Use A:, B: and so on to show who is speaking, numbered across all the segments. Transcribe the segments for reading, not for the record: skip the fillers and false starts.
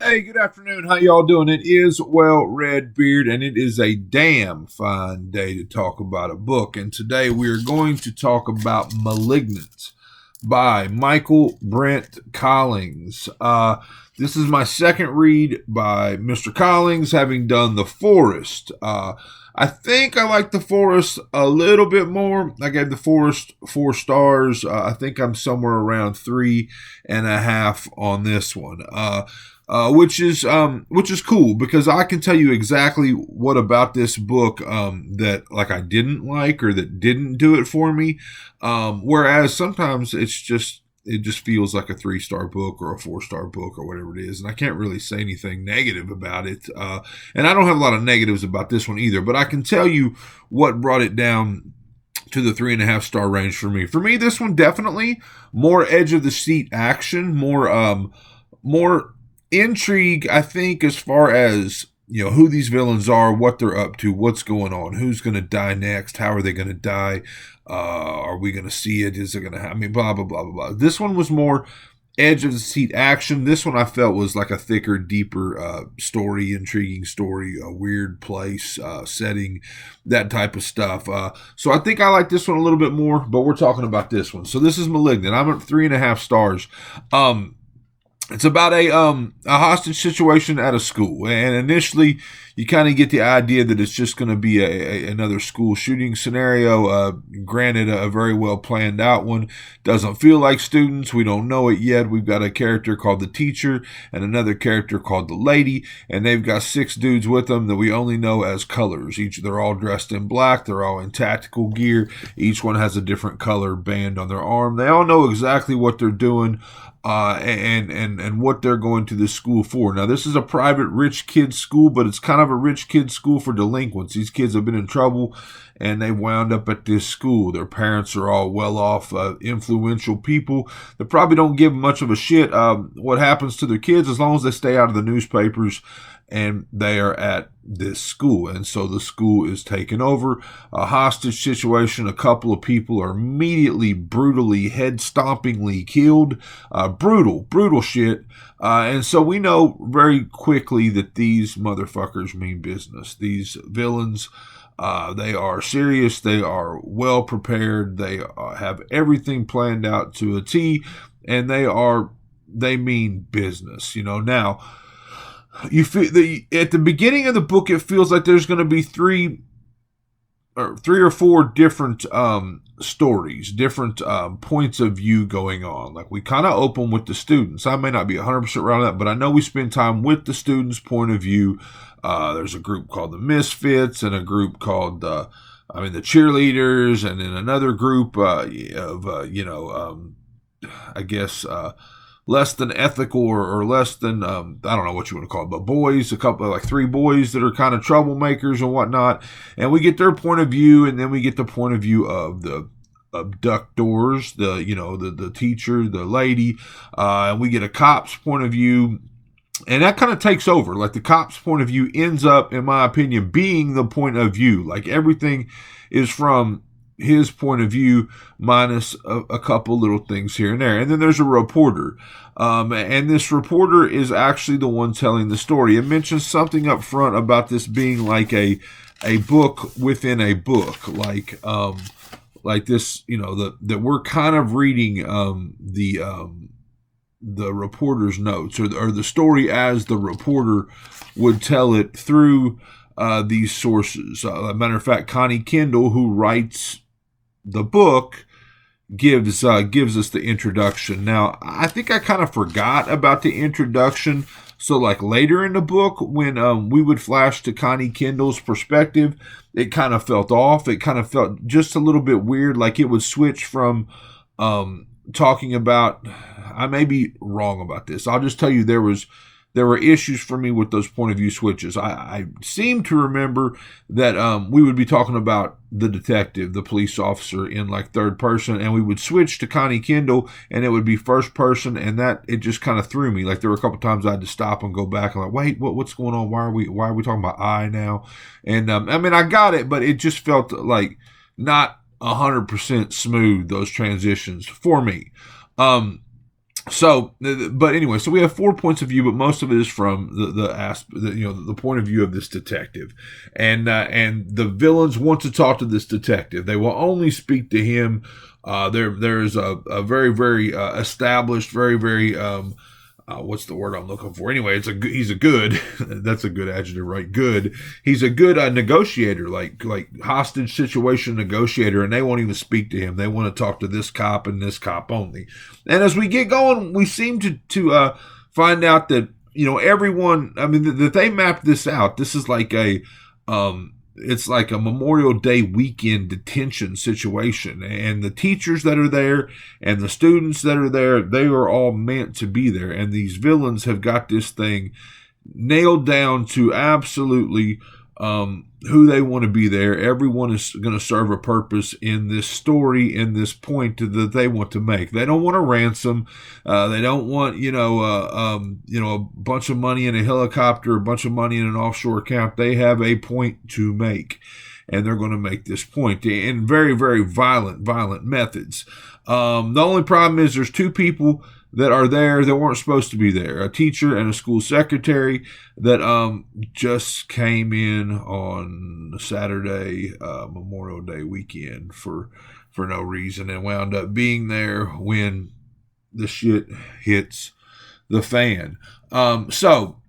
A: Hey, good afternoon. How y'all doing? It is Redbeard, and it is a damn fine day to talk about a book. And today we are going to talk about *Malignant* by Michaelbrent Collings. This is my second read by Mr. Collings, having done *The Forest*. I think I like *The Forest* a little bit more. I gave *The Forest* 4 stars. I think I'm somewhere around 3.5 on this one. Which is cool because I can tell you exactly what about this book that like I didn't like or that didn't do it for me. Whereas sometimes it just feels like a 3 star book or a 4 star book or whatever it is, and I can't really say anything negative about it. And I don't have a lot of negatives about this one either, but I can tell you what brought it down to the 3.5 star range for me. For me, this one definitely more edge of the seat action, more intrigue, I think, as far as who these villains are, what they're up to, what's going on, who's going to die next, how are they going to die, are we going to see it, is it going to happen, I mean, blah blah blah blah blah. This one was more edge of the seat action. This one I felt was like a thicker, deeper story, intriguing story, a weird place, setting, that type of stuff. So I think I like this one a little bit more, but we're talking about this one. So this is *Malignant*. I'm at 3.5 stars. It's about a hostage situation at a school, and initially you kind of get the idea that it's just going to be another school shooting scenario. Granted, a very well planned out one. Doesn't feel like students. We don't know it yet. We've got a character called the teacher and another character called the lady, and they've got 6 dudes with them that we only know as colors. They're all dressed in black. They're all in tactical gear. Each one has a different color band on their arm. They all know exactly what they're doing. And what they're going to this school for. Now, this is a private rich kids school, but it's kind of a rich kids school for delinquents. These kids have been in trouble, and they wound up at this school. Their parents are all well-off, influential people that probably don't give much of a shit what happens to their kids as long as they stay out of the newspapers and they are at this school. And so the school is taken over. A hostage situation. A couple of people are immediately, brutally, head-stompingly killed. Brutal shit. And so we know very quickly that these motherfuckers mean business. These villains, they are serious. They are well prepared. They have everything planned out to a T, and they mean business. Now, you feel at the beginning of the book, it feels like there's going to be three or four different stories, different points of view going on. Like, we kind of open with the students. I may not be 100% right on that, but I know we spend time with the students' point of view. There's a group called the Misfits and a group called the cheerleaders, and then another group I guess less than ethical or less than I don't know what you want to call it, but boys, a couple like 3 boys that are kind of troublemakers and whatnot, and we get their point of view, and then we get the point of view of the abductors, the teacher, the lady, and we get a cop's point of view. And that kind of takes over. Like, the cop's point of view ends up, in my opinion, being the point of view. Like, everything is from his point of view, minus a couple little things here and there. And then there's a reporter. And this reporter is actually the one telling the story. It mentions something up front about this being like a book within a book. Like this, that we're kind of reading the reporter's notes, or the story as the reporter would tell it through these sources. Matter of fact, Connie Kendall, who writes the book, gives us the introduction. Now, I think I kind of forgot about the introduction. So, like, later in the book, when we would flash to Connie Kendall's perspective, it kind of felt off. It kind of felt just a little bit weird. Like, it would switch from talking about. I may be wrong about this. I'll just tell you there were issues for me with those point of view switches. I seem to remember that we would be talking about the detective, the police officer, in like third person, and we would switch to Connie Kendall, and it would be first person, and that it just kind of threw me. Like, there were a couple times I had to stop and go back and like, wait, what's going on? Why are we talking about I now? And I got it, but it just felt like not 100% smooth, those transitions for me. So, but anyway, so we have 4 points of view, but most of it is from the point of view of this detective, and the villains want to talk to this detective. They will only speak to him. There's a very very established, very very what's the word I'm looking for? Anyway, he's a good. That's a good adjective, right? Good. He's a good negotiator, like hostage situation negotiator, and they won't even speak to him. They want to talk to this cop and this cop only. And as we get going, we seem to find out that everyone. I mean, that they mapped this out. This is like it's like a Memorial Day weekend detention situation. And the teachers that are there and the students that are there, they are all meant to be there. And these villains have got this thing nailed down to absolutely who they want to be there. Everyone is going to serve a purpose in this story, in this point that they want to make. They don't want a ransom. They don't want a bunch of money in a helicopter, a bunch of money in an offshore account. They have a point to make, and they're going to make this point in very very violent methods. The only problem is there's two people that are there that weren't supposed to be there, a teacher and a school secretary that just came in on Saturday, Memorial Day weekend for no reason, and wound up being there when the shit hits the fan. So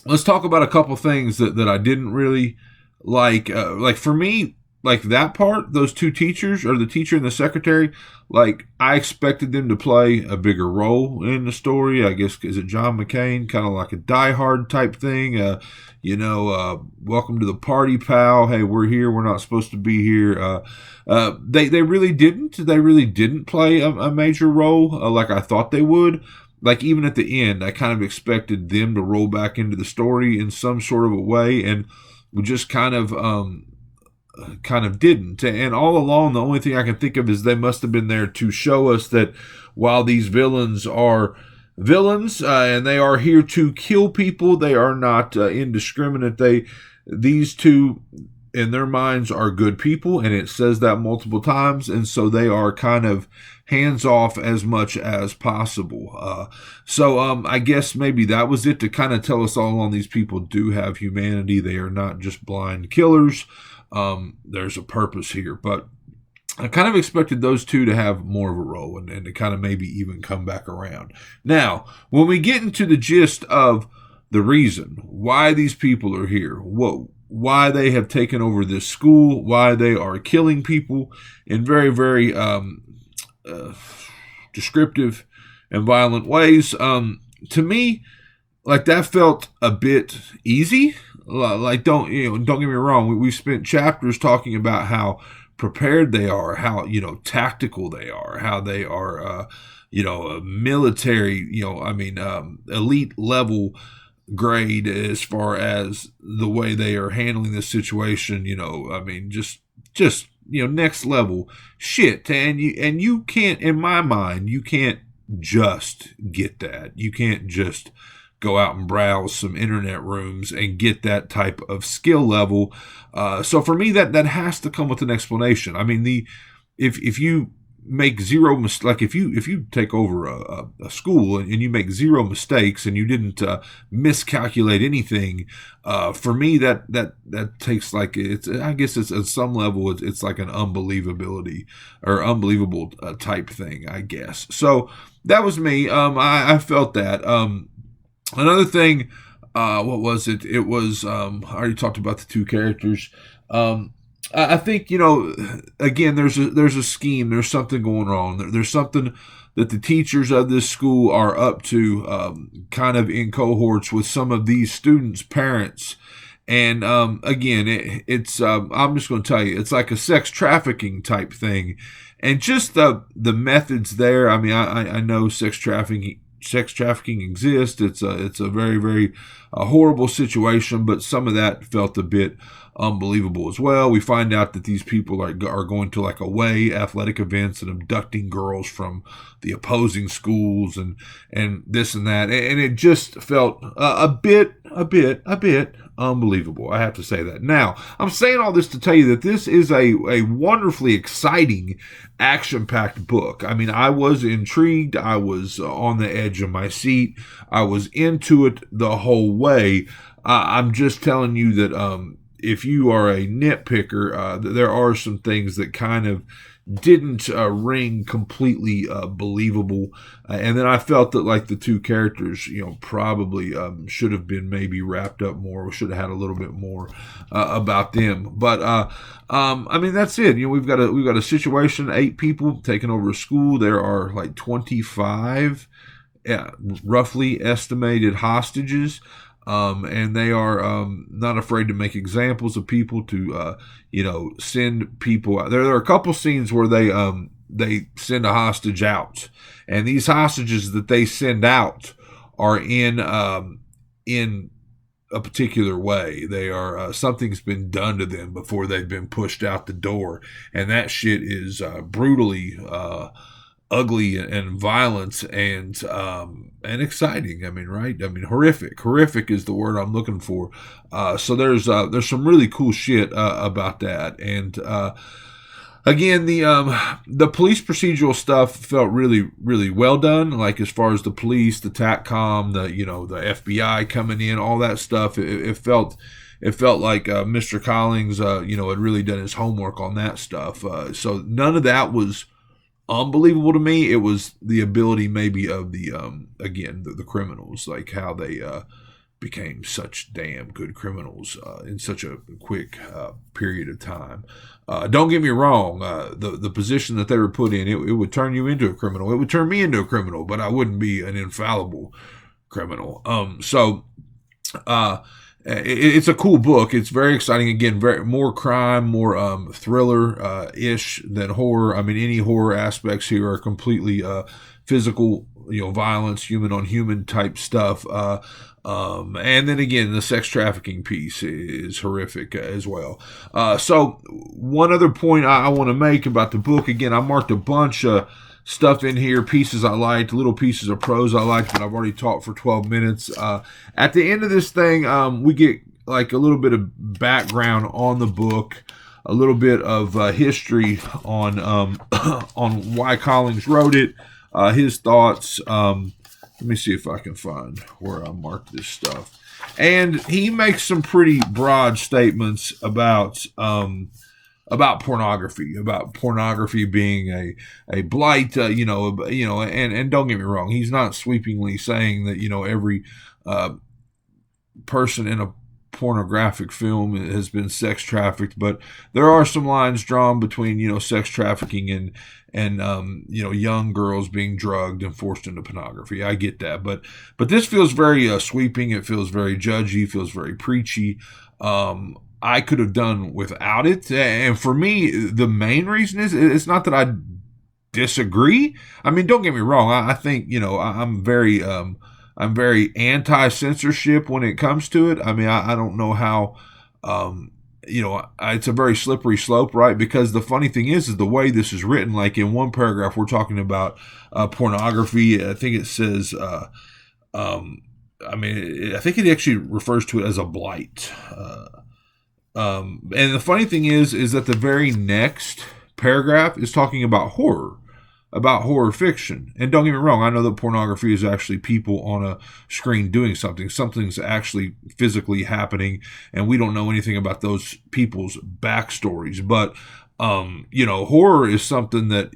A: let's talk about a couple things that I didn't really like. Like for me, like that part, those two teachers, or the teacher and the secretary, like I expected them to play a bigger role in the story. I guess, is it John McCain, kind of like a Die Hard type thing? Welcome to the party, pal. Hey, we're here. We're not supposed to be here. They really didn't. They really didn't play a major role like I thought they would. Like even at the end, I kind of expected them to roll back into the story in some sort of a way, and we just kind of didn't. And all along, the only thing I can think of is they must have been there to show us that while these villains are villains and they are here to kill people, they are not indiscriminate. These two in their minds are good people, and it says that multiple times, and so they are kind of hands off as much as possible. So I guess maybe that was it, to kind of tell us all along these people do have humanity. They are not just blind killers. There's a purpose here, but I kind of expected those two to have more of a role and to kind of maybe even come back around. Now, when we get into the gist of the reason why these people are here, why they have taken over this school, why they are killing people in very, very descriptive and violent ways, to me, like that felt a bit easy. Like don't get me wrong. We've spent chapters talking about how prepared they are, how tactical they are, how they are military, elite level grade as far as the way they are handling this situation. Just next level shit. And you can't, in my mind, you can't just get that. You can't just go out and browse some internet rooms and get that type of skill level. So for me, that has to come with an explanation. I mean, if you make zero like if you take over a school and you make zero mistakes and you didn't miscalculate anything, for me that takes like I guess it's at some level it's like an unbelievability or unbelievable type thing, I guess. So that was me. I felt that. Another thing, what was it? It was, I already talked about the two characters. I think, again, there's a scheme. There's something going on. There's something that the teachers of this school are up to, kind of in cohorts with some of these students' parents. And again, it's I'm just going to tell you, it's like a sex trafficking type thing. And just the methods there. I mean, I know sex trafficking exists. It's a very, very horrible situation, but some of that felt a bit unbelievable as well. We find out that these people are going to like away athletic events and abducting girls from the opposing schools and this and that, and it just felt a bit a bit unbelievable. I have to say that. Now, I'm saying all this to tell you that this is a wonderfully exciting, action-packed book. I mean, I was intrigued. I was on the edge of my seat. I was into it the whole way. I'm just telling you that if you are a nitpicker, there are some things that kind of didn't ring completely believable, and then I felt that like the two characters, probably should have been maybe wrapped up more. We should have had a little bit more about them. But I mean, that's it. We've got a situation: 8 people taking over a school. There are like 25, roughly estimated hostages. And they are not afraid to make examples of people to, send people out. There are a couple scenes where they send a hostage out, and these hostages that they send out are in a particular way. They are something's been done to them before they've been pushed out the door, and that shit is brutally ugly and violent and exciting. I mean, right? I mean, horrific. Horrific is the word I'm looking for. So there's some really cool shit about that. And again, the police procedural stuff felt really, really well done. Like as far as the police, the TACCOM, the FBI coming in, all that stuff. It felt like Mr. Collings, had really done his homework on that stuff. So none of that was unbelievable to me. It was the ability maybe of the criminals, like how they became such damn good criminals in such a quick period of time. Don't get me wrong, the position that they were put in, it would turn you into a criminal. It would turn me into a criminal, but I wouldn't be an infallible criminal. It's a cool book. It's very exciting. Again, more crime, more thriller-ish than horror. I mean, any horror aspects here are completely physical, violence, human on human type stuff. And then again, the sex trafficking piece is horrific as well. So one other point I want to make about the book, again, I marked a bunch of stuff in here, pieces I liked, little pieces of prose I liked, but I've already talked for 12 minutes. At the end of this thing, we get like a little bit of background on the book, a little bit of history on on why Collings wrote it, his thoughts. Let me see if I can find where I marked this stuff. And he makes some pretty broad statements about pornography being a blight, and don't get me wrong, he's not sweepingly saying that, every person in a pornographic film has been sex trafficked, but there are some lines drawn between, sex trafficking and young girls being drugged and forced into pornography. I get that, but this feels very sweeping. It feels very judgy, feels very preachy. I could have done without it. And for me, the main reason is it's not that I disagree. I mean, don't get me wrong. I think, I'm very anti-censorship when it comes to it. I mean, I don't know how, it's a very slippery slope, right? Because the funny thing is the way this is written, like in one paragraph, we're talking about pornography. I think it says, I think it actually refers to it as a blight. And the funny thing is that the very next paragraph is talking about horror fiction. And don't get me wrong, I know that pornography is actually people on a screen doing something. Something's actually physically happening, and we don't know anything about those people's backstories. But, horror is something that,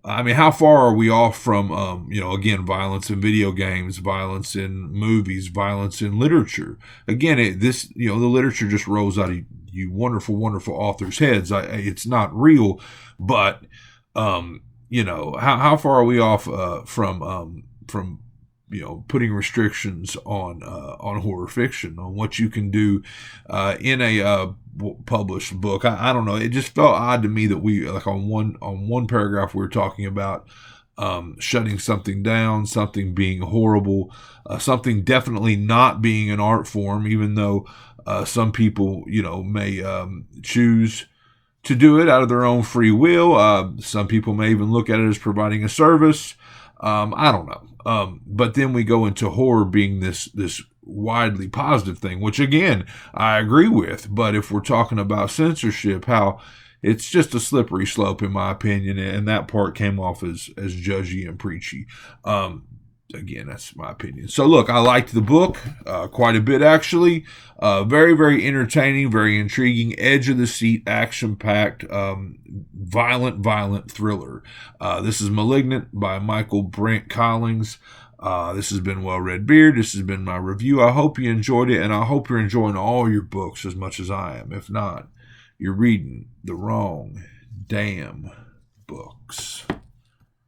A: how far are we off from, again, violence in video games, violence in movies, violence in literature? Again, the literature just rolls out of you wonderful, wonderful authors' heads. It's not real, but, how far are we off from putting restrictions on horror fiction, on what you can do in a published book? I don't know. It just felt odd to me that we, like on one paragraph, we were talking about shutting something down, something being horrible, something definitely not being an art form, even though some people, may choose to do it out of their own free will. Some people may even look at it as providing a service. I don't know. But then we go into horror being this widely positive thing, which again, I agree with. But if we're talking about censorship, how it's just a slippery slope, in my opinion, and that part came off as judgy and preachy. Again, that's my opinion. So look, I liked the book quite a bit, actually. Very, very entertaining, very intriguing, edge of the seat, action packed, violent thriller. This is Malignant by Michaelbrent Collings. This has been Well Read Beard. This has been my review. I hope you enjoyed it, and I hope you're enjoying all your books as much as I am. If not, you're reading the wrong damn books.